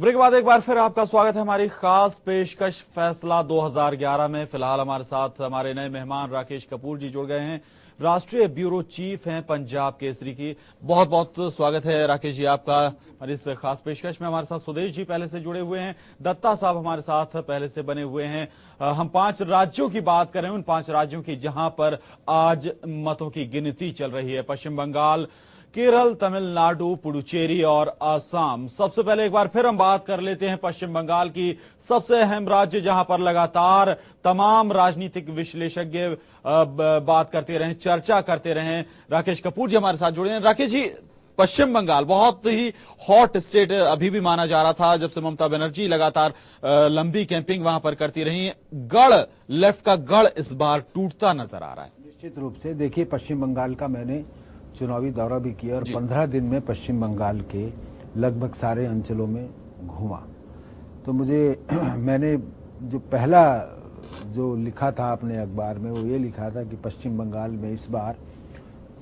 Break के बाद एक बार फिर आपका स्वागत है हमारी खास पेशकश फैसला 2011 में। फिलहाल हमारे साथ हमारे नए मेहमान राकेश कपूर जी जुड़ गए हैं, राष्ट्रीय ब्यूरो चीफ हैं पंजाब केसरी की। बहुत बहुत स्वागत है राकेश जी आपका हमारी इस खास पेशकश में। हमारे साथ सुदेश जी पहले से जुड़े हुए हैं, दत्ता साहब हमारे साथ पहले से बने हुए हैं। हम 5 राज्यों की बात करें, उन 5 राज्यों की जहां पर आज मतों की गिनती चल रही है। पश्चिम बंगाल, केरल, तमिलनाडु, पुडुचेरी और असम। सबसे पहले एक बार फिर हम बात कर लेते हैं पश्चिम बंगाल की, सबसे अहम राज्य जहां पर लगातार तमाम राजनीतिक विश्लेषज्ञ बात करते रहे, चर्चा करते रहे। राकेश कपूर जी हमारे साथ जुड़े हैं। राकेश जी, पश्चिम बंगाल बहुत ही हॉट स्टेट अभी भी माना जा रहा था जब से ममता बनर्जी लगातार लंबी कैंपिंग वहां पर करती रही। गढ़, लेफ्ट का गढ़ इस बार टूटता नजर आ रहा है। निश्चित रूप से देखिए, पश्चिम बंगाल का मैंने चुनावी दौरा भी किया और 15 दिन में पश्चिम बंगाल के लगभग सारे अंचलों में घूमा। तो मुझे मैंने जो पहला जो लिखा था अपने अखबार में वो ये लिखा था कि पश्चिम बंगाल में इस बार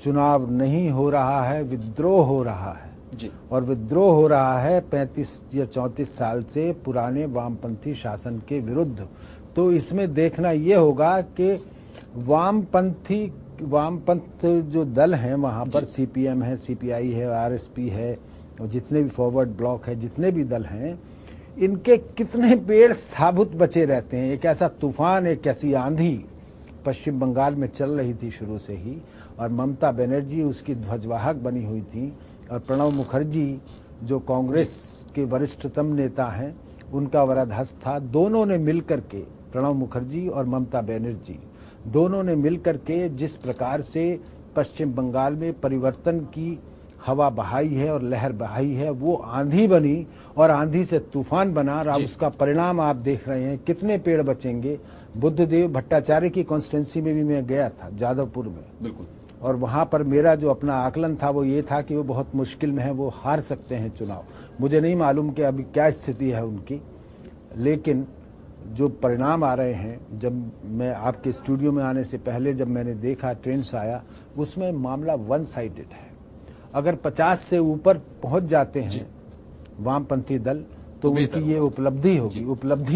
चुनाव नहीं हो रहा है, विद्रोह हो रहा है जी। और विद्रोह हो रहा है 35 या 34 साल से पुराने वामपंथी शासन के विरुद्ध। तो इसमें देखना ये होगा कि वामपंथ जो दल हैं वहाँ पर सीपीएम है, सीपीआई है, आरएसपी है और जितने भी फॉरवर्ड ब्लॉक है, जितने भी दल हैं, इनके कितने पेड़ साबुत बचे रहते हैं। एक ऐसा तूफान, एक ऐसी आंधी पश्चिम बंगाल में चल रही थी शुरू से ही और ममता बनर्जी उसकी ध्वजवाहक बनी हुई थी और प्रणब मुखर्जी जो कांग्रेस के वरिष्ठतम नेता हैं उनका वरदहस्त था। दोनों ने मिलकर के, प्रणब मुखर्जी और ममता बनर्जी दोनों ने मिलकर के जिस प्रकार से पश्चिम बंगाल में परिवर्तन की हवा बहाई है और लहर बहाई है, वो आंधी बनी और आंधी से तूफान बना और उसका परिणाम आप देख रहे हैं। कितने पेड़ बचेंगे। बुद्धदेव भट्टाचार्य की कॉन्स्टिट्यूंसी में भी मैं गया था, जादवपुर में, बिल्कुल, और वहां पर मेरा जो अपना आकलन था वो ये था कि वो बहुत मुश्किल में है, वो हार सकते हैं चुनाव। मुझे नहीं मालूम कि अभी क्या स्थिति है उनकी, लेकिन जो परिणाम आ रहे हैं, जब मैं आपके स्टूडियो में आने से पहले जब मैंने देखा, ट्रेन से आया, उसमें मामला वन साइडेड है। अगर 50 से ऊपर पहुंच जाते हैं वामपंथी दल तो उनकी ये उपलब्धि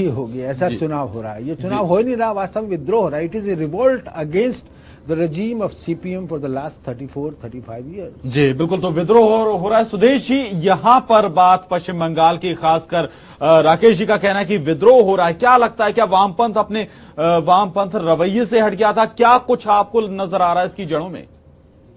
होगी। ऐसा चुनाव हो रहा है। ये चुनाव हो ही नहीं रहा, वास्तव में विद्रोह हो रहा है। It is a revolt against the regime of CPM for the last 34-35 years. जी बिल्कुल, तो विद्रोह हो रहा है। सुदेश जी, यहाँ पर बात पश्चिम बंगाल की, खासकर राकेश जी का कहना है कि विद्रोह हो रहा है। क्या लगता है, क्या वामपंथ अपने वामपंथ रवैये से हट गया था? क्या कुछ आपको नजर आ रहा है इसकी जड़ों में?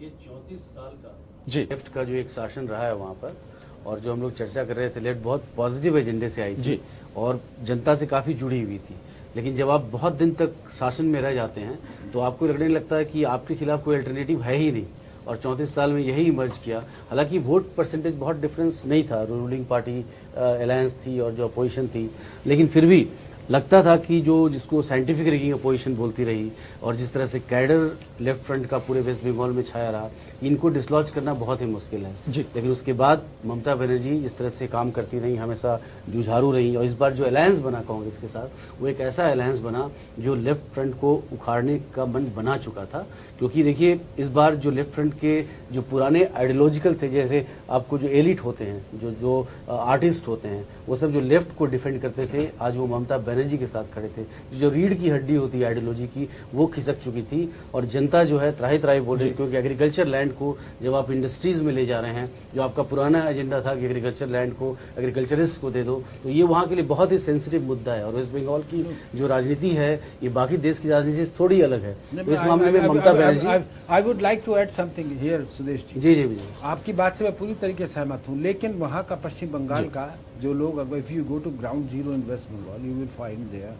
ये 34 साल का जी लेफ्ट का जो एक शासन रहा है वहाँ पर, और जो हम लोग चर्चा कर रहे थे, लेफ्ट बहुत पॉजिटिव एजेंडे से आई थी और जनता से काफी जुड़ी हुई थी। लेकिन जब आप बहुत दिन तक शासन में रह जाते हैं तो आपको लगने लगता है कि आपके खिलाफ कोई अल्टरनेटिव है ही नहीं, और 34 साल में यही इमर्ज किया। हालांकि वोट परसेंटेज बहुत डिफरेंस नहीं था, रूलिंग पार्टी अलायंस थी और जो अपोजिशन थी, लेकिन फिर भी लगता था कि जो जिसको साइंटिफिक रैंकिंग अपोजिशन बोलती रही और जिस तरह से कैडर लेफ्ट फ्रंट का पूरे वेस्ट बंगाल में छाया रहा, इनको डिसलॉज करना बहुत ही मुश्किल है। लेकिन उसके बाद ममता बनर्जी जिस तरह से काम करती रही, हमेशा जुझारू रही, और इस बार जो अलायंस बना कांग्रेस के साथ, वो एक ऐसा अलायंस बना जो लेफ्ट फ्रंट को उखाड़ने का मन बना चुका था। क्योंकि देखिए, इस बार जो लेफ्ट फ्रंट के जो पुराने आइडियोलॉजिकल थे, जैसे आपको जो एलिट होते हैं, जो आर्टिस्ट होते हैं, वो सब जो लेफ्ट को डिफेंड करते थे, आज वो ममता बनर्जी के साथ खड़े थे। जो रीढ़ की हड्डी होती है आइडियोलॉजी की, वो खिसक चुकी थी और जनता जो है त्राही त्राही बोल रही, क्योंकि एग्रीकल्चर लैंड को जब आप इंडस्ट्रीज में ले जा रहे हैं, जो आपका पुराना एजेंडा था कि एग्रीकल्चर लैंड को एग्रीकल्चरिस्ट को दे दो, तो ये वहाँ के लिए बहुत ही सेंसिटिव मुद्दा है। और वेस्ट बंगाल की जो राजनीति है, ये बाकी देश की राजनीति से थोड़ी अलग है। तो इस मामले में Mamata Banerjee, I would like to add something here Sudesh ji. जी, आपकी बात से मैं पूरी तरीके से सहमत हूँ, लेकिन वहाँ का पश्चिम बंगाल का जो लोग, अगर if you go to ground zero in West Bengal, you will find there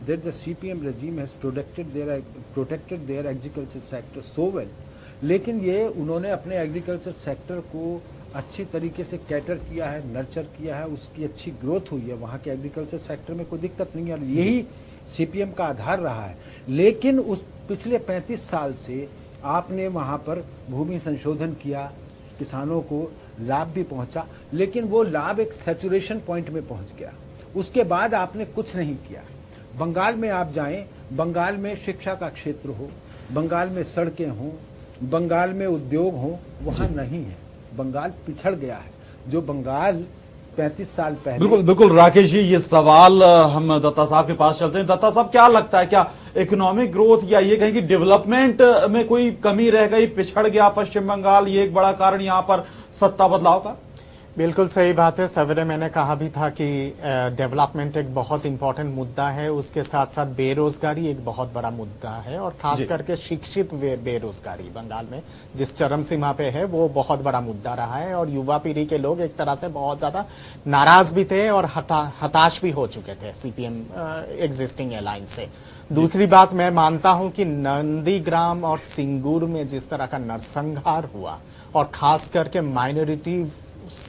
that the CPM regime has protected their agriculture sector so well, लेकिन ये उन्होंने अपने एग्रीकल्चर सेक्टर को अच्छी तरीके से कैटर किया है, नर्चर किया है, उसकी अच्छी ग्रोथ हुई है। वहाँ के एग्रीकल्चर सेक्टर में कोई दिक्कत नहीं है और यही सीपीएम का आधार रहा है। लेकिन उस पिछले 35 साल से आपने वहाँ पर भूमि संशोधन किया, किसानों को लाभ भी पहुँचा, लेकिन वो लाभ एक सैचुरेशन पॉइंट में पहुँच गया। उसके बाद आपने कुछ नहीं किया। बंगाल में आप जाएं, बंगाल में शिक्षा का क्षेत्र हो, बंगाल में सड़कें हों, बंगाल में उद्योग हो, वहाँ नहीं है। बंगाल पिछड़ गया है। जो बंगाल 35 साल पहले। बिल्कुल बिल्कुल राकेश जी, ये सवाल हम दत्ता साहब के पास चलते हैं। दत्ता साहब, क्या लगता है, क्या इकोनॉमिक ग्रोथ या ये कहें कि डेवलपमेंट में कोई कमी रह गई, पिछड़ गया पश्चिम बंगाल, ये एक बड़ा कारण यहाँ पर सत्ता बदलाव का? बिल्कुल सही बात है। सवेरे मैंने कहा भी था कि डेवलपमेंट एक बहुत इंपॉर्टेंट मुद्दा है, उसके साथ साथ बेरोजगारी एक बहुत बड़ा मुद्दा है, और खास करके शिक्षित बेरोजगारी बंगाल में जिस चरम सीमा पे है वो बहुत बड़ा मुद्दा रहा है। और युवा पीढ़ी के लोग एक तरह से बहुत ज्यादा नाराज भी थे और हताश भी हो चुके थे सीपीएम एग्जिस्टिंग अलायंस से। दूसरी बात, मैं मानता हूं कि नंदीग्राम और सिंगूर में जिस तरह का नरसंहार हुआ और खास करके माइनॉरिटी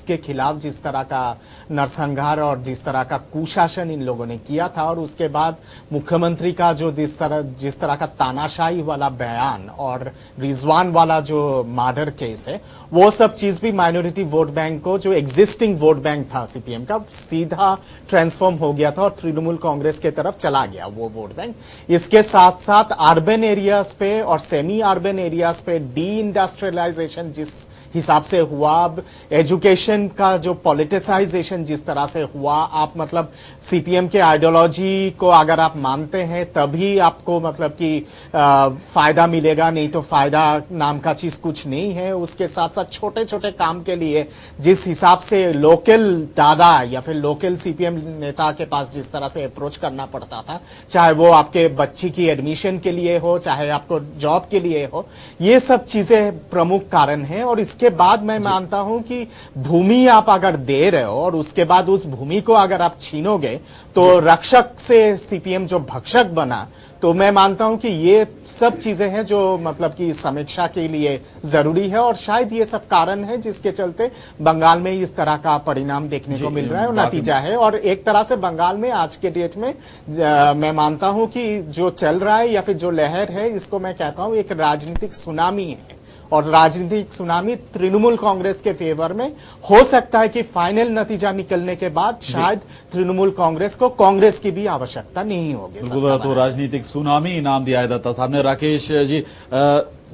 के खिलाफ जिस तरह का नरसंहार और जिस तरह का कुशासन इन लोगों ने किया था, और उसके बाद मुख्यमंत्री का जो जिस तरह का तानाशाही वाला बयान और रिजवान वाला जो मर्डर केस है, वो सब चीज भी माइनॉरिटी वोट बैंक को, जो एग्जिस्टिंग वोट बैंक था सीपीएम का, सीधा ट्रांसफॉर्म हो गया था और तृणमूल कांग्रेस के तरफ चला गया वो वोट बैंक। इसके साथ साथ अर्बन एरियाज पे और सेमी अर्बन एरियाज पे डी इंडस्ट्रियलाइजेशन जिस हिसाब से हुआ, अब एजुकेशन का जो पॉलिटिसाइजेशन जिस तरह से हुआ, आप मतलब सीपीएम के आइडियोलॉजी को अगर आप मानते हैं तभी आपको मतलब कि फायदा मिलेगा, नहीं तो फायदा नाम का चीज कुछ नहीं है। उसके साथ साथ छोटे छोटे काम के लिए जिस हिसाब से लोकल दादा या फिर लोकल सीपीएम नेता के पास जिस तरह से अप्रोच करना पड़ता था, चाहे वो आपके बच्ची की एडमिशन के लिए हो, चाहे आपको जॉब के लिए हो, ये सब चीजें प्रमुख कारण हैं। और इसके बाद मैं मानता हूं कि भूमि आप अगर दे रहे हो और उसके बाद उस भूमि को अगर आप छीनोगे तो रक्षक से सीपीएम जो भक्षक बना, तो मैं मानता हूं कि ये सब चीजें हैं जो मतलब कि समीक्षा के लिए जरूरी है, और शायद ये सब कारण है जिसके चलते बंगाल में इस तरह का परिणाम देखने को मिल रहा है और नतीजा है। और एक तरह से बंगाल में आज के डेट में मैं मानता हूं कि जो चल रहा है या फिर जो लहर है, इसको मैं कहता हूं एक राजनीतिक सुनामी है, और राजनीतिक सुनामी तृणमूल कांग्रेस के फेवर में हो सकता है कि फाइनल नतीजा निकलने के बाद शायद तृणमूल कांग्रेस को कांग्रेस की भी आवश्यकता नहीं होगी। तो राजनीतिक सुनामी नाम दिया है दत्ता साहब ने। राकेश जी,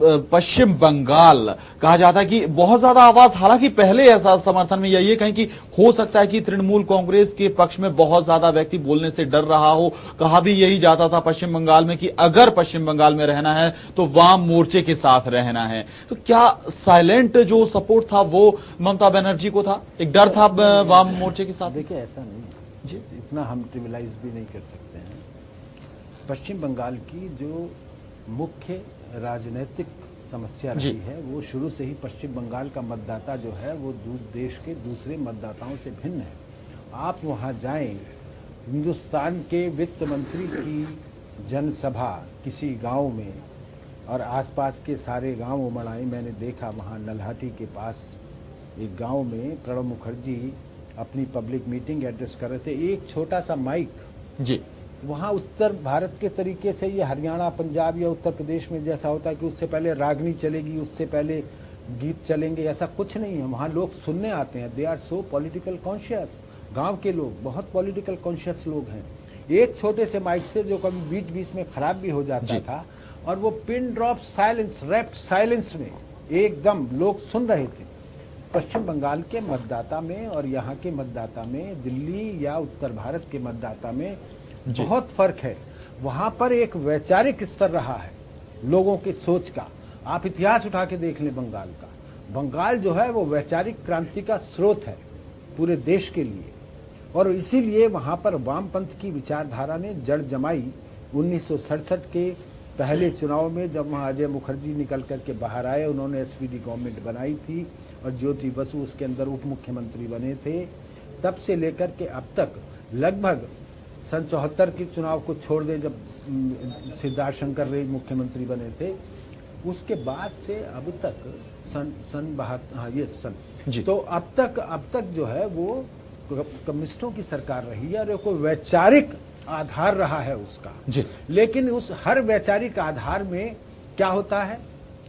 पश्चिम बंगाल कहा जाता है कि बहुत ज्यादा आवाज, हालांकि पहले ऐसा समर्थन में ये कहीं कि हो सकता है कि तृणमूल कांग्रेस के पक्ष में बहुत ज्यादा व्यक्ति बोलने से डर रहा हो। कहा भी यही जाता था पश्चिम बंगाल में कि अगर पश्चिम बंगाल में रहना है तो वाम मोर्चे के साथ रहना है। तो क्या साइलेंट जो सपोर्ट था वो ममता बनर्जी को था, एक डर था वाम मोर्चे के साथ? देखिए, ऐसा नहीं जी, इतना हम ट्रिविलाइज भी नहीं कर सकते हैं। पश्चिम बंगाल की जो मुख्य राजनीतिक समस्या रही है, वो शुरू से ही पश्चिम बंगाल का मतदाता जो है वो देश के दूसरे मतदाताओं से भिन्न है। आप वहाँ जाएं, हिंदुस्तान के वित्त मंत्री की जनसभा किसी गांव में और आसपास के सारे गांव उमड़ आए। मैंने देखा वहाँ नल्हाटी के पास एक गांव में प्रणब मुखर्जी अपनी पब्लिक मीटिंग एड्रेस कर रहे थे, एक छोटा सा माइक जी। वहाँ उत्तर भारत के तरीके से ये हरियाणा, पंजाब या उत्तर प्रदेश में जैसा होता है कि उससे पहले रागनी चलेगी, उससे पहले गीत चलेंगे, ऐसा कुछ नहीं है। वहाँ लोग सुनने आते हैं। They are so political conscious. गांव के लोग बहुत पॉलिटिकल कॉन्शियस लोग हैं। एक छोटे से माइक से जो कभी बीच बीच में खराब भी हो जाता था, और वो pin drop silence, wrapped silence में एकदम लोग सुन रहे थे। पश्चिम बंगाल के मतदाता में और यहाँ के मतदाता में, दिल्ली या उत्तर भारत के मतदाता में बहुत फर्क है। वहां पर एक वैचारिक स्तर रहा है लोगों की सोच का। आप इतिहास उठा के देख लें बंगाल का। बंगाल जो है वो वैचारिक क्रांति का स्रोत है पूरे देश के लिए, और इसीलिए वहां पर वामपंथ की विचारधारा ने जड़ जमाई। 1967 के पहले चुनाव में जब वहां अजय मुखर्जी निकल करके बाहर आए, उन्होंने एसपीडी गवर्नमेंट बनाई थी और ज्योति बसु उसके अंदर उप मुख्यमंत्री बने थे। तब से लेकर के अब तक लगभग सन 74 के चुनाव को छोड़ दें जब सिद्धार्थ शंकर रे मुख्यमंत्री बने थे, उसके बाद से अब तक तो अब तक जो है वो कम्युनिस्टों की सरकार रही है और कोई वैचारिक आधार रहा है उसका जी। लेकिन उस हर वैचारिक आधार में क्या होता है,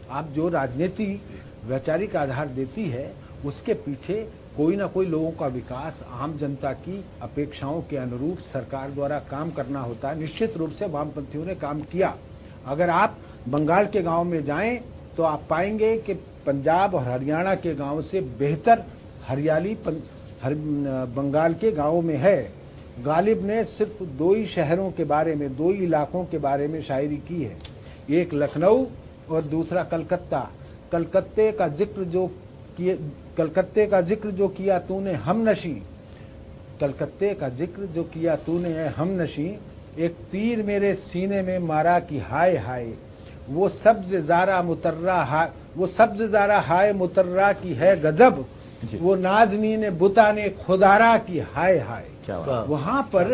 आप जो राजनीति वैचारिक आधार देती है उसके पीछे कोई ना कोई लोगों का विकास, आम जनता की अपेक्षाओं के अनुरूप सरकार द्वारा काम करना होता है। निश्चित रूप से वामपंथियों ने काम किया। अगर आप बंगाल के गांव में जाएं तो आप पाएंगे कि पंजाब और हरियाणा के गांव से बेहतर हरियाली हर बंगाल के गाँव में है। गालिब ने सिर्फ 2 ही शहरों के बारे में, 2 ही इलाकों के बारे में शायरी की है, एक लखनऊ और दूसरा कलकत्ता। कलकत्ते का जिक्र जो किया तूने हमनशी, कलकत्ते का जिक्र जो किया तूने हमनशी, एक तीर मेरे सीने में मारा कि हाय हाय, वो सब्ज ज़ारा हाय मुतर्रा की है गजब, वो नाज़नीन बुता ने खुदारा की हाय हाय। क्या बात। वहां पर